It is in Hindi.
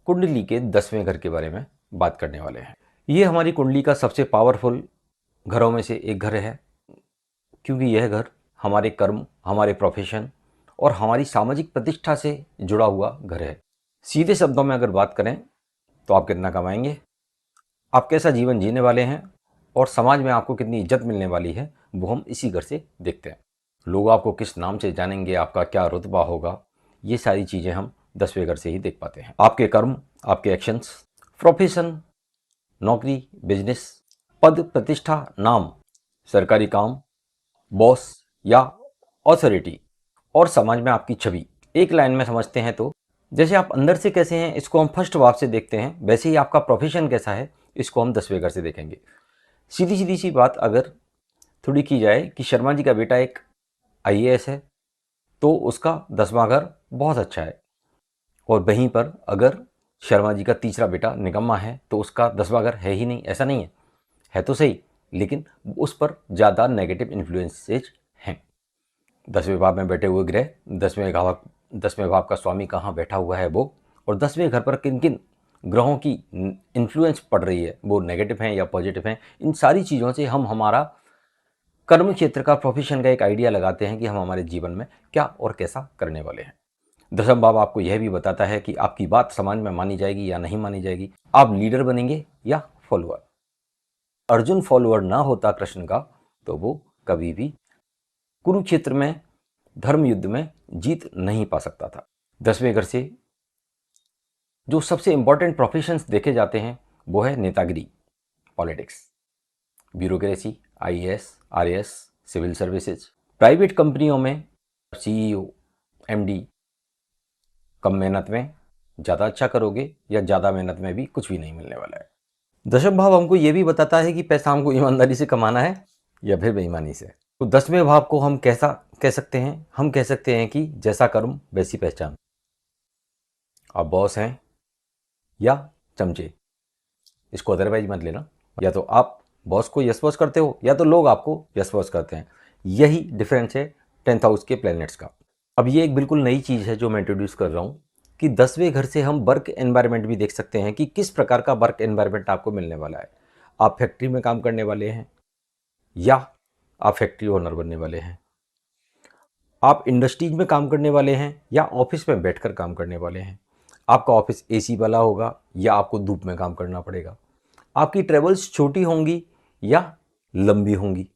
कुंडली के 10वें घर के बारे में बात करने वाले हैं। ये हमारी कुंडली का सबसे पावरफुल घरों में से एक घर है, क्योंकि यह घर हमारे कर्म, हमारे प्रोफेशन और हमारी सामाजिक प्रतिष्ठा से जुड़ा हुआ घर है। सीधे शब्दों में अगर बात करें तो आप कितना कमाएंगे, आप कैसा जीवन जीने वाले हैं और समाज में आपको कितनी इज्जत मिलने वाली है, वो हम इसी घर से देखते हैं। लोग आपको किस नाम से जानेंगे, आपका क्या रुतबा होगा, ये सारी चीज़ें हम 10वें घर से ही देख पाते हैं। आपके कर्म, आपके एक्शंस, प्रोफेशन, नौकरी, बिजनेस, पद, प्रतिष्ठा, नाम, सरकारी काम, बॉस या ऑथोरिटी और समाज में आपकी छवि। एक लाइन में समझते हैं तो जैसे आप अंदर से कैसे हैं इसको हम फर्स्ट भाव से देखते हैं, वैसे ही आपका प्रोफेशन कैसा है इसको हम 10वें घर से देखेंगे। सीधी सीधी सी बात अगर थोड़ी की जाए कि शर्मा जी का बेटा एक आईएएस है तो उसका 10वां घर बहुत अच्छा है, और वहीं पर अगर शर्मा जी का तीसरा बेटा निकम्मा है तो उसका 10वां घर है ही नहीं। ऐसा नहीं है, है तो सही, लेकिन उस पर ज़्यादा नेगेटिव इन्फ्लुएंसेज हैं। 10वें भाव में बैठे हुए ग्रह, 10वें भाव का स्वामी कहाँ बैठा हुआ है वो, और 10वें घर पर किन किन ग्रहों की इन्फ्लुएंस पड़ रही है, वो नेगेटिव हैं या पॉजिटिव हैं, इन सारी चीज़ों से हम हमारा कर्म क्षेत्र का, प्रोफेशन का एक आइडिया लगाते हैं कि हम हमारे जीवन में क्या और कैसा करने वाले हैं। 10वां भाव आपको यह भी बताता है कि आपकी बात समाज में मानी जाएगी या नहीं मानी जाएगी, आप लीडर बनेंगे या फॉलोअर। अर्जुन फॉलोअर ना होता कृष्ण का तो वो कभी भी कुरुक्षेत्र में धर्म युद्ध में जीत नहीं पा सकता था। 10वें घर से जो सबसे इंपॉर्टेंट प्रोफेशंस देखे जाते हैं वो है नेतागिरी, politics, bureaucracy, IAS, RAS, civil services. Private कंपनियों में सीईओ, एमडी, कम मेहनत में ज़्यादा अच्छा करोगे या ज़्यादा मेहनत में भी कुछ भी नहीं मिलने वाला है। 10वां भाव हमको ये भी बताता है कि पैसा हमको ईमानदारी से कमाना है या फिर बेईमानी से। तो 10वें भाव को हम कैसा कह सकते हैं, हम कह सकते हैं कि जैसा कर्म वैसी पहचान। आप बॉस हैं या चमचे, इसको अदरवाइज मत लेना। या तो आप बॉस को यस बॉस करते हो या तो लोग आपको यस बॉस करते हैं। यही डिफरेंस है 10th हाउस के प्लैनेट्स का। अब ये एक बिल्कुल नई चीज़ है जो मैं इंट्रोड्यूस कर रहा हूँ कि 10वें घर से हम वर्क एनवायरनमेंट भी देख सकते हैं कि किस प्रकार का वर्क एनवायरनमेंट आपको मिलने वाला है। आप फैक्ट्री में काम करने वाले हैं या आप फैक्ट्री ओनर बनने वाले हैं, आप इंडस्ट्रीज में काम करने वाले हैं या ऑफिस में बैठकर काम करने वाले हैं, आपका ऑफिस एसी वाला होगा या आपको धूप में काम करना पड़ेगा, आपकी ट्रेवल्स छोटी होंगी या लंबी होंगी,